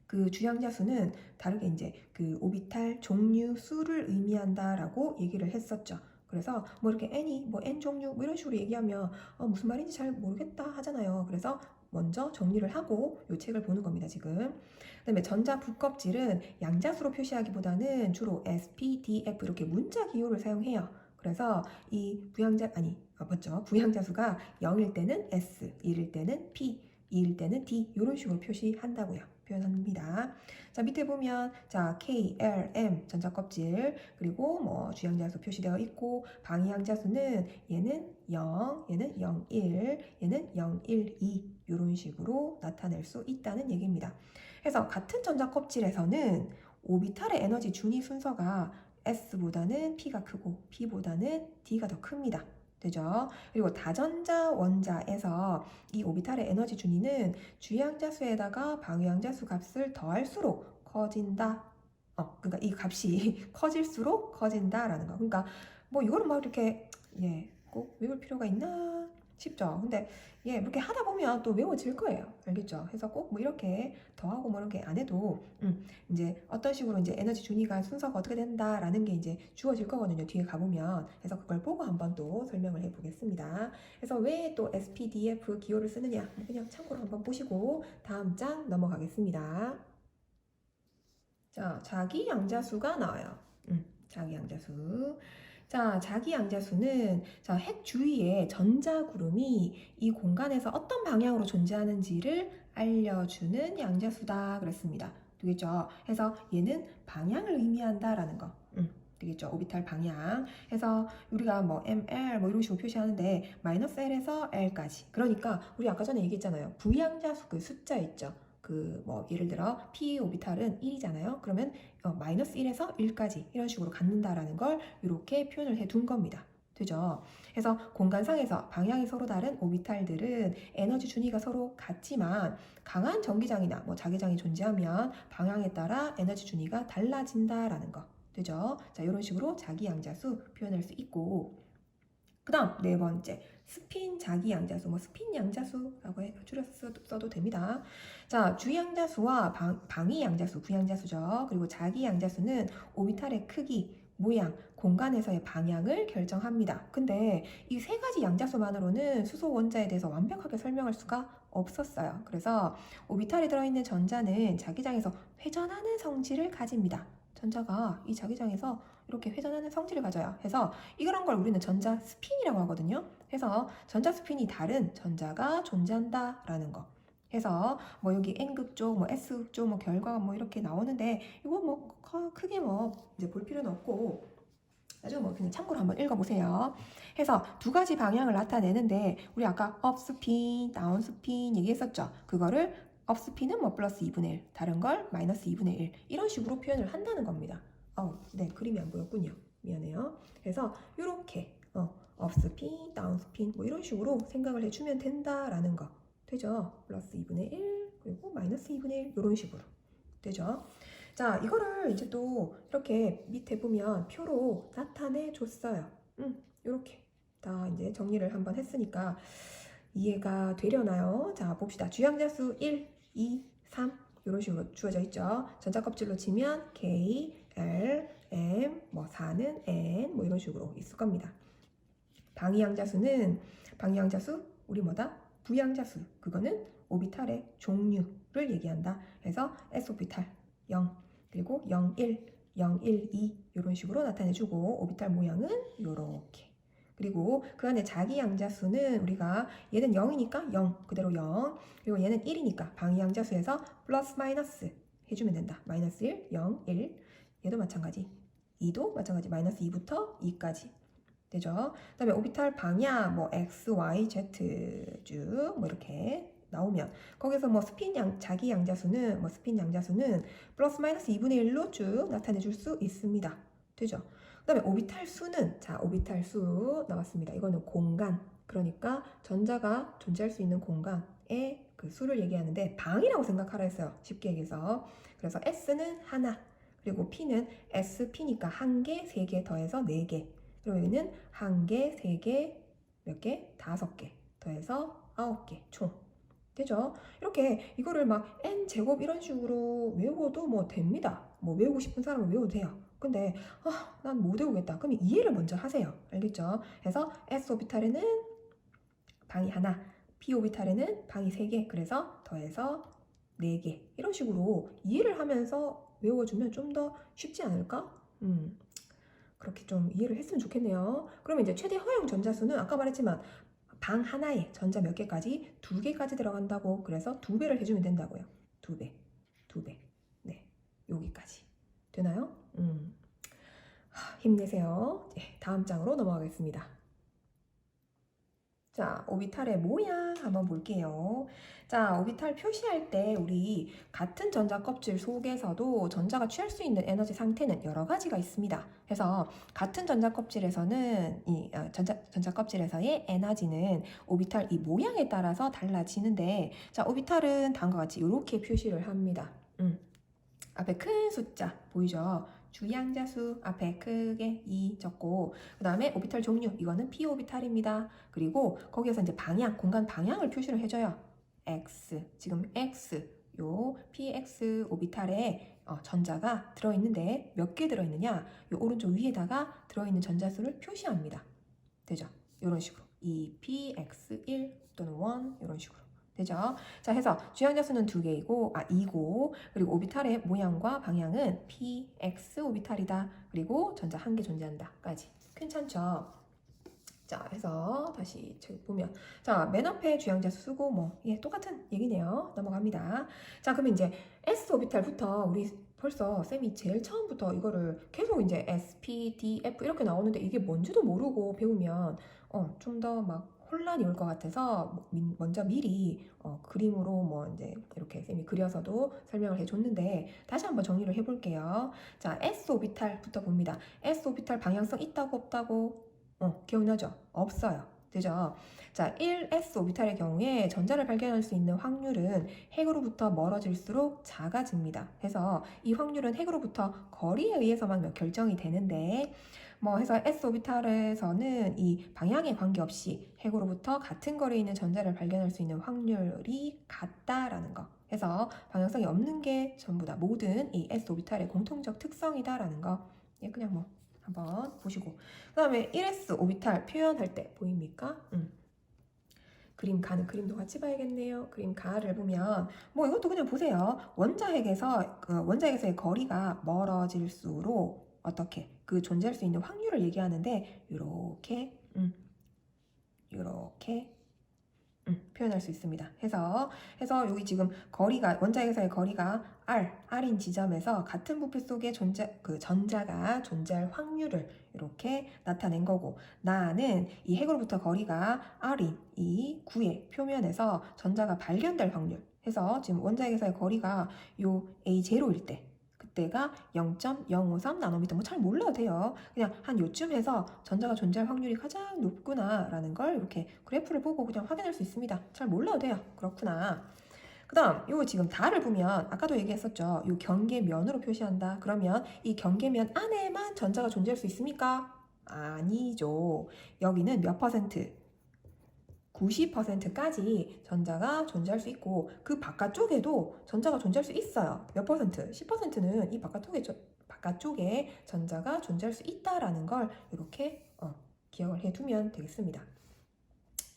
그 주양자수는 다르게 이제 그 오비탈 종류 수를 의미한다라고 얘기를 했었죠. 그래서 뭐 이렇게 n이 뭐 n 종류 뭐 이런 식으로 얘기하면 무슨 말인지 잘 모르겠다 하잖아요. 그래서 먼저 정리를 하고 이 책을 보는 겁니다, 지금. 그다음에 전자 부껍질은 양자수로 표시하기보다는 주로 SP, DF 이렇게 문자 기호를 사용해요. 그래서 이 맞죠? 부양자수가 0일 때는 S, 1일 때는 P, 2일 때는 D 이런 식으로 표시한다고요. 표현합니다. 자, 밑에 보면 자, K, L, M 전자 껍질 그리고 뭐 주양자수 표시되어 있고 방위양자수는 얘는 0, 얘는 0, 1, 얘는 0, 1, 2 이런 식으로 나타낼 수 있다는 얘기입니다. 그래서 같은 전자 껍질에서는 오비탈의 에너지 준위 순서가 S보다는 P가 크고 P보다는 D가 더 큽니다. 되죠? 그리고 다전자 원자에서 이 오비탈의 에너지 준위는 주양자수에다가 방위양자수 값을 더할수록 커진다. 그러니까 이 값이 커질수록 커진다라는 거. 그러니까 뭐 이거를 막 이렇게 꼭 외울 필요가 있나 싶죠. 근데 이렇게 하다 보면 또 외워질 거예요. 알겠죠? 그래서 꼭 뭐 이렇게 더하고 뭐 이렇게 안 해도 이제 어떤 식으로 이제 에너지 준위가 순서가 어떻게 된다라는 게 이제 주어질 거거든요. 뒤에 가보면. 그래서 그걸 보고 한번 또 설명을 해보겠습니다. 그래서 왜 또 SPDF 기호를 쓰느냐? 그냥 참고로 한번 보시고 다음 장 넘어가겠습니다. 자, 자기 양자수가 나와요. 자기 양자수. 자, 자기 양자수는 핵 주위에 전자 구름이 이 공간에서 어떤 방향으로 존재하는지를 알려주는 양자수다 그랬습니다. 되겠죠? 그래서 얘는 방향을 의미한다라는 거. 되겠죠? 오비탈 방향. 해서 우리가 뭐 ML 뭐 이런 식으로 표시하는데 마이너스 L에서 L까지. 그러니까 우리 아까 전에 얘기했잖아요. 부양자수 그 숫자 있죠? 그 뭐 예를 들어 P 오비탈은 1이잖아요. 그러면 마이너스 1에서 1까지 이런 식으로 갖는다라는 걸 이렇게 표현을 해 둔 겁니다. 되죠? 그래서 공간상에서 방향이 서로 다른 오비탈들은 에너지 준위가 서로 같지만 강한 전기장이나 뭐 자기장이 존재하면 방향에 따라 에너지 준위가 달라진다라는 거. 되죠? 자, 이런 식으로 자기 양자수 표현할 수 있고 그 다음 네 번째 스핀 자기 양자수, 뭐 스핀 양자수라고 줄여서 써도 됩니다. 자, 주양자수와 방위 양자수, 부양자수죠. 그리고 자기 양자수는 오비탈의 크기, 모양, 공간에서의 방향을 결정합니다. 근데 이 세 가지 양자수만으로는 수소 원자에 대해서 완벽하게 설명할 수가 없었어요. 그래서 오비탈에 들어있는 전자는 자기장에서 회전하는 성질을 가집니다. 전자가 이 자기장에서 이렇게 회전하는 성질을 가져요. 해서 이런 걸 우리는 전자 스핀이라고 하거든요. 해서 전자 스핀이 다른 전자가 존재한다라는 거. 해서 뭐 여기 N극 쪽, 뭐 S극 쪽, 뭐 결과가 뭐 이렇게 나오는데 이거 뭐 크게 뭐 이제 볼 필요는 없고 나중에 뭐 그냥 참고로 한번 읽어보세요. 해서 두 가지 방향을 나타내는데 우리 아까 업 스핀, 다운 스핀 얘기했었죠. 그거를 업 스핀은 뭐 플러스 2분의 1, 다른 걸 마이너스 2분의 1 이런 식으로 표현을 한다는 겁니다. 네, 그림이 안 보였군요. 미안해요. 그래서 이렇게 업 스핀, 다운 스핀 뭐 이런 식으로 생각을 해주면 된다라는 거. 되죠? 플러스 2분의 1 그리고 마이너스 2분의 1 이런 식으로. 되죠? 자, 이거를 이제 또 이렇게 밑에 보면 표로 나타내 줬어요. 이렇게 다 이제 정리를 한번 했으니까 이해가 되려나요? 자, 봅시다. 주양자수 1, 2, 3 이런 식으로 주어져 있죠. 전자 껍질로 치면 K, L, M, 뭐 4는 N 뭐 이런 식으로 있을 겁니다. 방위양자수는 우리 뭐다? 부양자수. 그거는 오비탈의 종류를 얘기한다. 그래서 S 오비탈 0 그리고 0, 1, 0, 1, 2 이런 식으로 나타내주고 오비탈 모양은 이렇게. 그리고 그 안에 자기 양자수는 우리가 얘는 0이니까 0 그대로 0 그리고 얘는 1이니까 방위양자수에서 플러스 마이너스 해주면 된다. 마이너스 1, 0, 1 얘도 마찬가지 2도 마찬가지 마이너스 2부터 2까지 되죠? 그다음에 오비탈 방향 뭐 x, y, z 쭉 뭐 이렇게 나오면 거기서 뭐 스핀 자기 양자수는 뭐 스핀 양자수는 플러스 마이너스 2분의 1로 쭉 나타내 줄 수 있습니다. 되죠? 그다음에 오비탈 수는 자, 오비탈 수 나왔습니다. 이거는 공간. 그러니까 전자가 존재할 수 있는 공간의 그 수를 얘기하는데 방이라고 생각하라 했어요. 쉽게 얘기해서. 그래서 S는 하나, 그리고 P는 SP니까 한 개, 세 개 더해서 네 개. 그리고 여기는 한 개, 세 개, 몇 개? 다섯 개 더해서 아홉 개 총. 되죠? 이렇게 이거를 막 n 제곱 이런 식으로 외워도 뭐 됩니다. 뭐 외우고 싶은 사람은 외워도 돼요. 근데 난 못 외우겠다. 그럼 이해를 먼저 하세요. 알겠죠? 그래서 s 오비탈에는 방이 하나, p 오비탈에는 방이 세 개. 그래서 더해서 네 개. 이런 식으로 이해를 하면서 외워주면 좀 더 쉽지 않을까? 그렇게 좀 이해를 했으면 좋겠네요. 그러면 이제 최대 허용 전자수는 아까 말했지만 방 하나에 전자 몇 개까지? 두 개까지 들어간다고. 그래서 두 배를 해주면 된다고요. 두 배, 두 배. 네, 여기까지. 되나요? 힘내세요. 네, 다음 장으로 넘어가겠습니다. 자, 오비탈의 모양 한번 볼게요. 자, 오비탈 표시할 때 우리 같은 전자 껍질 속에서도 전자가 취할 수 있는 에너지 상태는 여러 가지가 있습니다. 그래서 같은 전자 껍질에서는 전자 껍질에서의 에너지는 오비탈 이 모양에 따라서 달라지는데, 자, 오비탈은 다음과 같이 이렇게 표시를 합니다. 앞에 큰 숫자 보이죠? 주양자수 앞에 크게 2 적고, 그 다음에 오비탈 종류, 이거는 p 오비탈입니다. 그리고 거기에서 이제 방향, 공간 방향을 표시를 해줘요. x, 지금 x, 요 px 오비탈에 전자가 들어있는데 몇 개 들어있느냐? 요 오른쪽 위에다가 들어있는 전자수를 표시합니다. 되죠? 이런 식으로 2px1 또는 1 이런 식으로. 되죠? 자, 해서 주양자수는 2고, 그리고 오비탈의 모양과 방향은 px 오비탈이다. 그리고 전자 한 개 존재한다까지. 괜찮죠? 자, 해서 다시 보면, 자, 맨 앞에 주양자수 쓰고 뭐, 예, 똑같은 얘기네요. 넘어갑니다. 자, 그러면 이제 s 오비탈부터 우리 벌써 쌤이 제일 처음부터 이거를 계속 이제 s, p, d, f 이렇게 나오는데 이게 뭔지도 모르고 배우면 좀 더 막 혼란이 올 것 같아서 먼저 미리 그림으로 뭐 이제 이렇게 쌤이 그려서도 설명을 해줬는데 다시 한번 정리를 해볼게요. 자, s 오비탈부터 봅니다. s 오비탈 방향성 있다고 없다고? 기억나죠? 없어요. 되죠? 자, 1s 오비탈의 경우에 전자를 발견할 수 있는 확률은 핵으로부터 멀어질수록 작아집니다. 그래서 이 확률은 핵으로부터 거리에 의해서만 결정이 되는데, 뭐 해서 s 오비탈에서는 이 방향에 관계없이 핵으로부터 같은 거리에 있는 전자를 발견할 수 있는 확률이 같다라는 거. 해서 방향성이 없는 게 전부 다 모든 이 s 오비탈의 공통적 특성이다라는 거. 예, 그냥 뭐 한번 보시고, 그 다음에 1s 오비탈 표현할 때 보입니까? 그림 가는 그림도 같이 봐야겠네요. 그림 가를 보면 뭐 이것도 그냥 보세요. 원자핵에서의 거리가 멀어질수록 어떻게 그 존재할 수 있는 확률을 얘기하는데 이렇게 표현할 수 있습니다. 해서 여기 지금 거리가 원자핵에서의 거리가 R인 지점에서 같은 부피 속에 전자가 존재할 확률을 이렇게 나타낸 거고, 나는 이 핵으로부터 거리가 R인 이 구의 표면에서 전자가 발견될 확률. 해서 지금 원자핵에서의 거리가 요 A0일 때 그때가 0.053 나노미터. 뭐 잘 몰라도 돼요. 그냥 한 요쯤 해서 전자가 존재할 확률이 가장 높구나라는 걸 이렇게 그래프를 보고 그냥 확인할 수 있습니다. 잘 몰라도 돼요. 그렇구나. 그 다음 요 지금 달을 보면 아까도 얘기했었죠. 요 경계면으로 표시한다. 그러면 이 경계면 안에만 전자가 존재할 수 있습니까? 아니죠. 여기는 몇 퍼센트? 90%까지 전자가 존재할 수 있고, 그 바깥쪽에도 전자가 존재할 수 있어요. 몇 퍼센트? 10%는 이 바깥쪽에 전자가 존재할 수 있다라는 걸 이렇게 기억을 해두면 되겠습니다.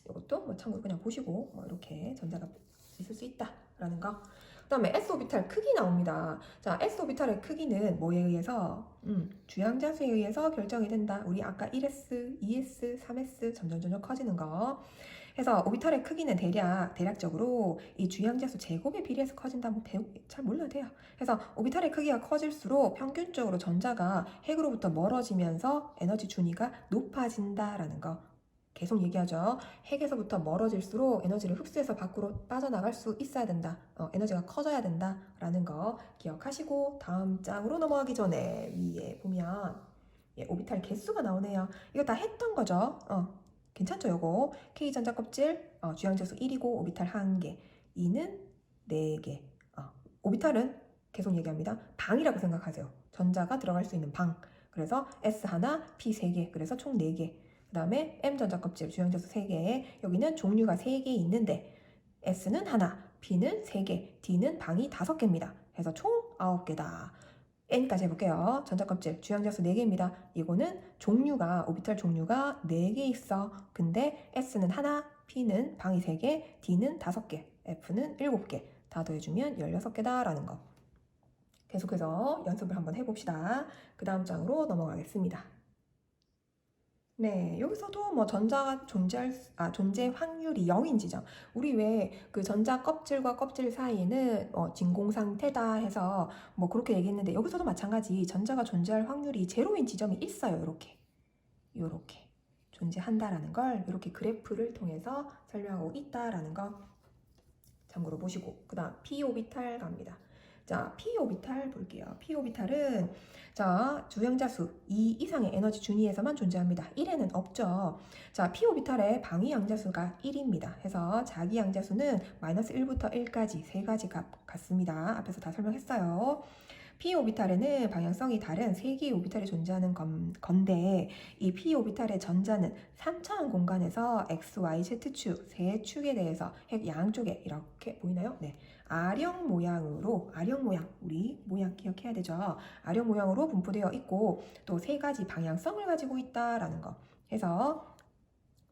이것도 뭐 참고로 그냥 보시고 뭐 이렇게 전자가 있을 수 있다. 라는 거. 그 다음에 s-오비탈 크기 나옵니다. 자, s-오비탈의 크기는 뭐에 의해서? 주양자수에 의해서 결정이 된다. 우리 아까 1s, 2s, 3s 점점 커지는 거. 그래서 오비탈의 크기는 대략적으로 이 주양자수 제곱에 비례해서 커진다. 뭐 잘 몰라도 돼요. 그래서 오비탈의 크기가 커질수록 평균적으로 전자가 핵으로부터 멀어지면서 에너지 준위가 높아진다라는 거. 계속 얘기하죠. 핵에서부터 멀어질수록 에너지를 흡수해서 밖으로 빠져나갈 수 있어야 된다. 에너지가 커져야 된다라는 거 기억하시고 다음 장으로 넘어가기 전에 위에 보면 오비탈 개수가 나오네요. 이거 다 했던 거죠. 괜찮죠, 요거? K전자 껍질, 주양자수 1이고 오비탈 1개, 2는 4개. 오비탈은 계속 얘기합니다. 방이라고 생각하세요. 전자가 들어갈 수 있는 방. 그래서 S 하나, P 3개. 그래서 총 4개. 그 다음에 M전자 껍질, 주양자수 3개. 여기는 종류가 3개 있는데 S는 하나, P는 3개, D는 방이 5개입니다. 그래서 총 9개다. N까지 해볼게요. 전자껍질 주양자수 4개입니다. 이거는 종류가 오비탈 종류가 4개 있어. 근데 S는 하나, P는 방이 3개, D는 5개, F는 7개. 다 더해주면 16개다 라는 거. 계속해서 연습을 한번 해봅시다. 그 다음 장으로 넘어가겠습니다. 네, 여기서도 뭐 전자가 존재 확률이 0인 지점. 우리 왜 그 전자 껍질과 껍질 사이에는 진공 상태다 해서 뭐 그렇게 얘기했는데 여기서도 마찬가지 전자가 존재할 확률이 제로인 지점이 있어요. 요렇게 존재한다라는 걸 이렇게 그래프를 통해서 설명하고 있다라는 거 참고로 보시고 그다음 p 오비탈 갑니다. 자, p 오비탈 볼게요. p 오비탈은 자, 주양자수 2 이상의 에너지 준위에서만 존재합니다. 1에는 없죠. 자, p 오비탈의 방위 양자수가 1입니다. 해서 자기 양자수는 마이너스 1부터 1까지 세 가지 값 같습니다. 앞에서 다 설명했어요. p 오비탈에는 방향성이 다른 3개의 오비탈이 존재하는 건데 이 p 오비탈의 전자는 3차원 공간에서 x, y, z축 세 축에 대해서 핵 양쪽에 이렇게 보이나요? 네. 아령 모양으로 우리 모양 기억해야 되죠. 아령 모양으로 분포되어 있고 또 3가지 방향성을 가지고 있다라는 거. 해서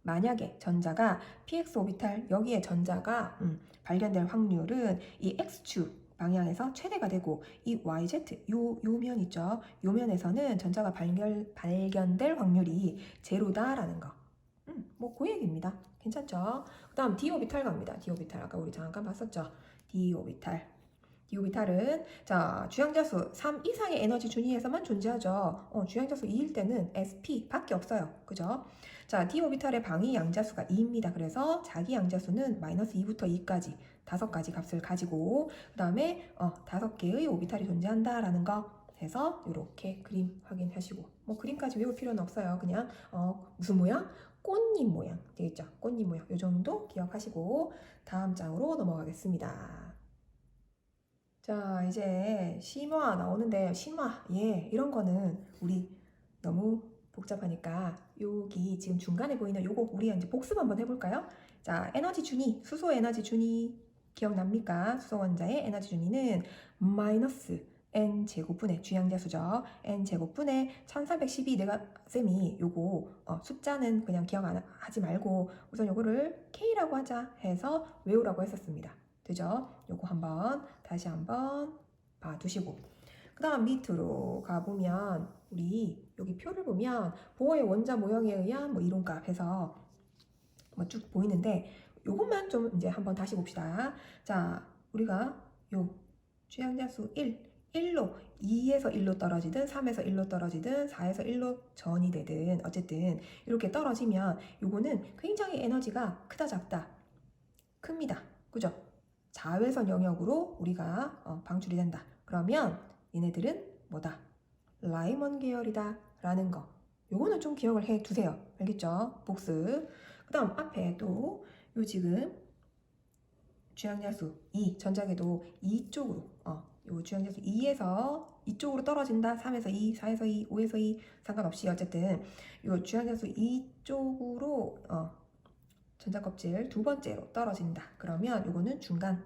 만약에 전자가 px 오비탈 여기에 전자가 발견될 확률은 이 x축 방향에서 최대가 되고 이 YZ 요 면 있죠. 요 면에서는 전자가 발견될 확률이 제로다라는 거. 뭐 그 얘기입니다. 괜찮죠? 그 다음 d 오비탈 갑니다. d 오비탈 아까 우리 잠깐 봤었죠. d 오비탈. d 오비탈은 자 주양자수 3 이상의 에너지 준위에서만 존재하죠. 주양자수 2일 때는 sp 밖에 없어요. 그죠? 자 d 오비탈의 방위 양자수가 2입니다. 그래서 자기 양자수는 마이너스 2부터 2까지 5가지 값을 가지고 그 다음에 5개의 오비탈이 존재한다라는 거 해서 이렇게 그림 확인하시고 뭐 그림까지 외울 필요는 없어요. 그냥 무슨 모양? 꽃잎 모양 되겠죠? 꽃잎 모양 이 정도 기억하시고 다음 장으로 넘어가겠습니다. 자 이제 심화 나오는데 심화 이런 거는 우리 너무 복잡하니까 여기 지금 중간에 보이는 요거 우리 이제 복습 한번 해볼까요? 자 에너지 준위 수소 에너지 준위 기억납니까? 수소 원자의 에너지 준위는 마이너스 n제곱분의 주양자수죠. n제곱분의 1312 내가 쌤이 요거 숫자는 그냥 기억 안 하지 말고 우선 요거를 k라고 하자 해서 외우라고 했었습니다. 되죠? 요거 다시 한번 봐두시고 그 다음 밑으로 가보면 우리 여기 표를 보면 보어의 원자 모형에 의한 뭐 이론값 해서 뭐 쭉 보이는데 요것만 좀 이제 한번 다시 봅시다. 자, 우리가 요 주양자수 1로 2에서 1로 떨어지든 3에서 1로 떨어지든 4에서 1로 전이 되든 어쨌든 이렇게 떨어지면 요거는 굉장히 에너지가 크다 작다 큽니다. 그죠? 자외선 영역으로 우리가 방출이 된다. 그러면 얘네들은 뭐다? 라이먼 계열이다 라는 거. 요거는 좀 기억을 해 두세요. 알겠죠? 복습. 그 다음 앞에 또 요 지금 주양자수 2 전자궤도 2쪽으로 요 주양자수 2에서 이쪽으로 떨어진다. 3에서 2, 4에서 2, 5에서 2 상관없이 어쨌든 요 주양자수 2쪽으로 전자껍질 두 번째로 떨어진다. 그러면 요거는 중간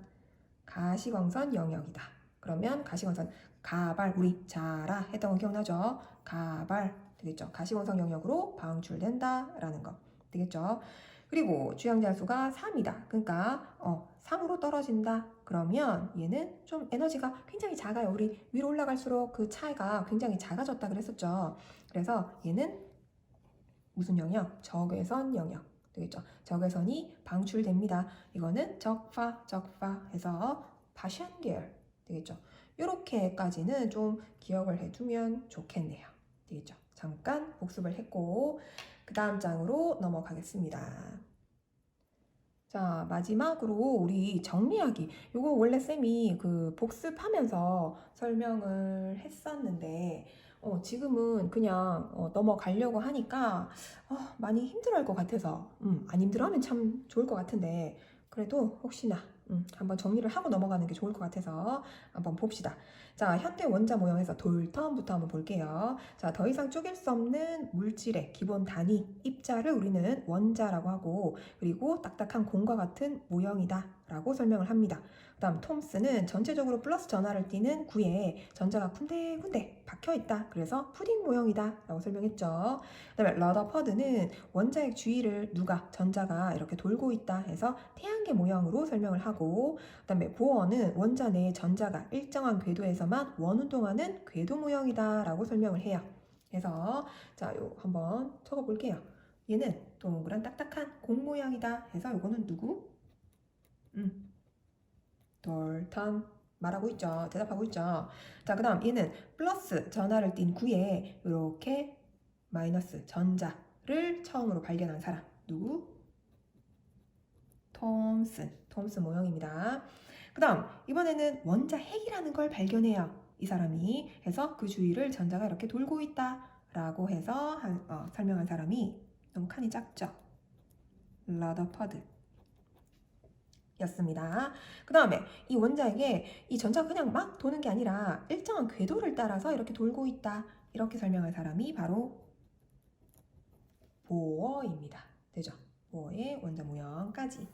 가시광선 영역이다. 그러면 가시광선 가발 우리 자라 했던 거 기억나죠? 가발 되겠죠? 가시광선 영역으로 방출된다라는 거 되겠죠? 그리고 주양자수가 3이다. 그러니까 3으로 떨어진다. 그러면 얘는 좀 에너지가 굉장히 작아요. 우리 위로 올라갈수록 그 차이가 굉장히 작아졌다 그랬었죠. 그래서 얘는 무슨 영역? 적외선 영역 되겠죠. 적외선이 방출됩니다. 이거는 적파 해서 파션 계열 되겠죠. 이렇게까지는 좀 기억을 해두면 좋겠네요. 되겠죠. 잠깐 복습을 했고 그 다음 장으로 넘어가겠습니다. 자, 마지막으로 우리 정리하기. 요거 원래 쌤이 그 복습하면서 설명을 했었는데, 지금은 그냥 넘어가려고 하니까 많이 힘들어할 것 같아서, 안 힘들어하면 참 좋을 것 같은데, 그래도 혹시나 한번 정리를 하고 넘어가는 게 좋을 것 같아서 한번 봅시다. 자, 현대 원자 모형에서 돌텀부터 한번 볼게요. 자, 더 이상 쪼갤 수 없는 물질의 기본 단위, 입자를 우리는 원자라고 하고, 그리고 딱딱한 공과 같은 모형이다 라고 설명을 합니다. 그 다음 톰스는 전체적으로 플러스 전하를 띠는 구에 전자가 군데군데 박혀있다. 그래서 푸딩 모형이다 라고 설명했죠. 그 다음에 러더퍼드는 원자의 주위를 전자가 이렇게 돌고 있다 해서 태양계 모형으로 설명을 하고, 그 다음에 보어는 원자 내의 전자가 일정한 궤도에서만 원운동하는 궤도 모형이다 라고 설명을 해요. 그래서 자, 요 한번 적어 볼게요. 얘는 동그란 딱딱한 공 모양이다 해서 요거는 누구? 돌턴 말하고 있죠. 대답하고 있죠. 자, 그 다음 얘는 플러스 전하를 띤 구에 이렇게 마이너스 전자를 처음으로 발견한 사람 누구? 톰슨 모형입니다. 그 다음 이번에는 원자 핵이라는 걸 발견해요. 이 사람이 해서 그 주위를 전자가 이렇게 돌고 있다 라고 해서 설명한 사람이 너무 칸이 작죠? 러더퍼드 였습니다. 그 다음에 이 원자에게 이 전자가 그냥 막 도는 게 아니라 일정한 궤도를 따라서 이렇게 돌고 있다 이렇게 설명한 사람이 바로 보어입니다. 되죠? 보어의 원자 모형까지.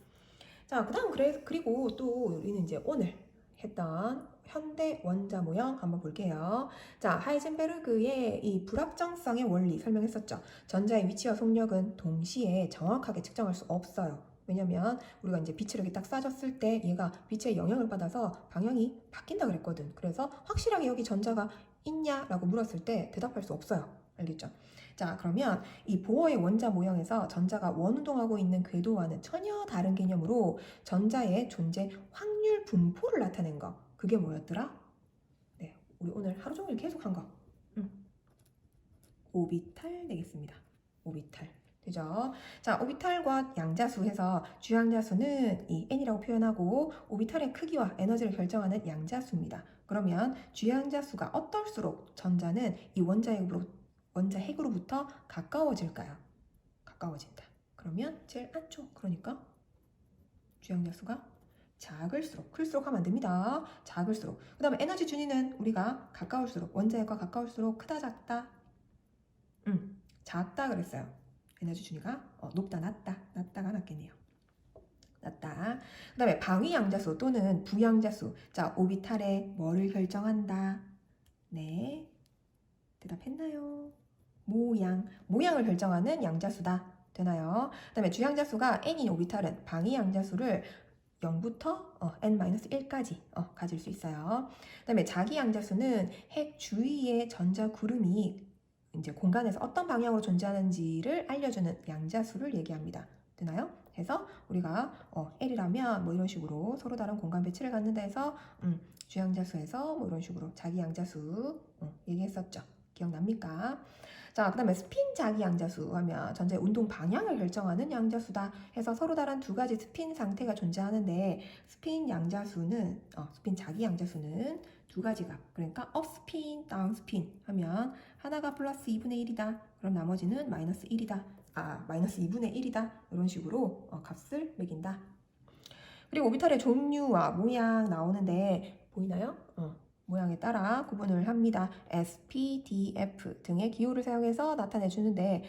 자, 그 다음 그리고 또 우리는 이제 오늘 했던 현대 원자 모형 한번 볼게요. 자, 하이젠베르그의 이 불확정성의 원리 설명했었죠. 전자의 위치와 속력은 동시에 정확하게 측정할 수 없어요. 왜냐면 우리가 이제 빛을 이렇게 딱 쏴줬을 때 얘가 빛의 영향을 받아서 방향이 바뀐다 그랬거든. 그래서 확실하게 여기 전자가 있냐라고 물었을 때 대답할 수 없어요. 알겠죠? 자, 그러면 이 보어의 원자 모형에서 전자가 원운동하고 있는 궤도와는 전혀 다른 개념으로 전자의 존재 확률 분포를 나타낸 거. 그게 뭐였더라? 네, 우리 오늘 하루 종일 계속 한 거. 오비탈 되겠습니다. 오비탈. 되죠? 자, 오비탈과 양자수 해서 주양자수는 이 n이라고 표현하고 오비탈의 크기와 에너지를 결정하는 양자수입니다. 그러면 주양자수가 어떨수록 전자는 이 원자 핵으로부터 가까워질까요? 가까워진다. 그러면 제일 안쪽, 그러니까 주양자수가 작을수록, 클수록 하면 안 됩니다. 작을수록. 그 다음에 에너지 준위는 우리가 가까울수록, 원자핵과 가까울수록 크다, 작다? 작다 그랬어요. 에너지 준위가 높다, 낮다, 낮다가 낫겠네요. 낮다. 그 다음에 방위양자수 또는 부양자수. 자, 오비탈의 뭐를 결정한다? 네. 대답했나요? 모양을 결정하는 양자수다. 되나요? 그 다음에 주양자수가 n인 오비탈은 방위양자수를 0부터 n-1까지 가질 수 있어요. 그 다음에 자기양자수는 핵 주위의 전자 구름이 이제 공간에서 어떤 방향으로 존재하는지를 알려주는 양자수를 얘기합니다. 되나요? 해서 우리가 L이라면 뭐 이런 식으로 서로 다른 공간 배치를 갖는다 해서 주양자수에서 뭐 이런 식으로 자기양자수 얘기했었죠. 기억납니까? 자, 그 다음에 스핀 자기 양자수 하면 전자의 운동 방향을 결정하는 양자수다 해서 서로 다른 두 가지 스핀 상태가 존재하는데 스핀 자기 양자수는 두 가지 값. 그러니까 업스핀, 다운스핀 하면 하나가 플러스 2분의 1이다. 그럼 나머지는 마이너스 1이다. 마이너스 2분의 1이다. 이런 식으로 값을 매긴다. 그리고 오비탈의 종류와 모양 나오는데 보이나요? 모양에 따라 구분을 합니다. S, P, D, F 등의 기호를 사용해서 나타내 주는데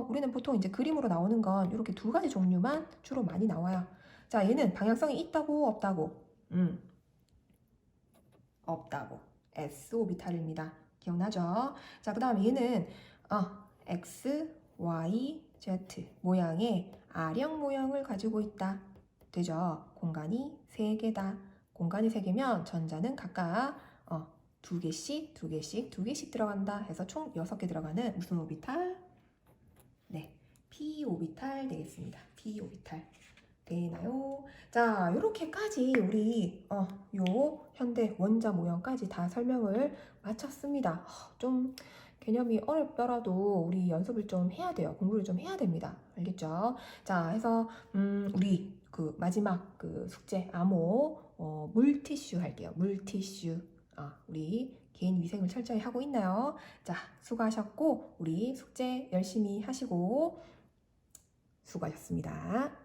우리는 보통 이제 그림으로 나오는 건 이렇게 두 가지 종류만 주로 많이 나와요. 자, 얘는 방향성이 있다고 없다고? 없다고. S 오비탈입니다. 기억나죠? 자, 그 다음에 얘는 X, Y, Z 모양의 R형 모형을 가지고 있다. 되죠? 공간이 3개다. 공간이 3개면 전자는 각각 2개씩 들어간다 해서 총 6개 들어가는 무슨 오비탈? 네, p 오비탈 되겠습니다. p 오비탈 되나요? 자, 이렇게까지 우리 요 현대 원자 모형까지 다 설명을 마쳤습니다. 좀 개념이 어렵더라도 우리 연습을 좀 해야 돼요. 공부를 좀 해야 됩니다. 알겠죠? 자, 해서 우리 그 마지막 그 숙제 암호 물티슈 할게요. 물티슈. 우리 개인 위생을 철저히 하고 있나요? 자, 수고하셨고 우리 숙제 열심히 하시고 수고하셨습니다.